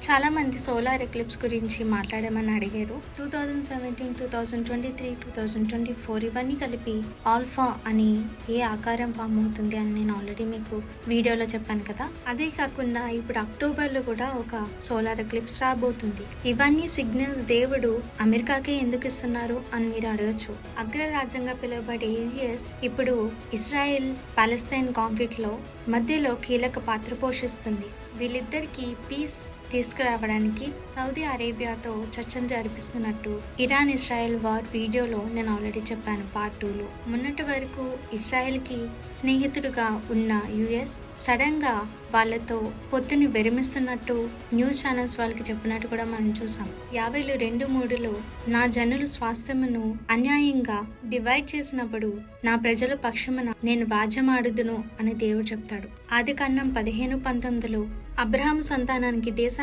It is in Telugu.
చాలా మంది సోలార్ ఎక్లిప్స్ గురించి మాట్లాడమని అడిగారు. 2017, 2023, 2024 ఇవన్నీ కలిపి ఆల్ఫా అని ఏ ఆకారం ఫామ్ అవుతుంది అని నేను ఆల్రెడీ మీకు వీడియోలో చెప్పాను కదా. అదే కాకుండా ఇప్పుడు అక్టోబర్లో కూడా ఒక సోలార్ ఎక్లిప్స్ రాబోతుంది. ఇవన్నీ సిగ్నల్స్ దేవుడు అమెరికాకే ఎందుకు ఇస్తున్నారు అని మీరు అడగచ్చు. అగ్రరాజ్యంగా పిలువబడే యుఎస్ ఇప్పుడు ఇజ్రాయెల్ పాలస్తీన్ కాన్ఫ్లిక్ట్ లో మధ్యలో కీలక పాత్ర పోషిస్తుంది. వీళ్ళిద్దరికి పీస్ తీసుకురావడానికి సౌదీ అరేబియాతో చర్చలు జరిపిస్తున్నట్టు ఇరాన్ ఇజ్రాయెల్ వార్ వీడియోలో నేను ఆల్రెడీ చెప్పాను పార్ట్ 2లో. మొన్నటి వరకు ఇజ్రాయెల్ కి స్నేహితుడుగా ఉన్న యుఎస్ సడన్ గా వాళ్ళతో పొత్తుని విరమిస్తున్నట్టు న్యూస్ ఛానల్స్ వాళ్ళకి చెప్పినట్టు కూడా మనం చూసాం. 52:3లో నా జనుల స్వాస్థ్యమును అన్యాయంగా డివైడ్ చేసినప్పుడు నా ప్రజల పక్షమున నేను వాద్యమాడుదును అని దేవుడు చెప్తాడు. ఆదికాండం 15:19లో అబ్రహాము సంతానానికి దేశాన్ని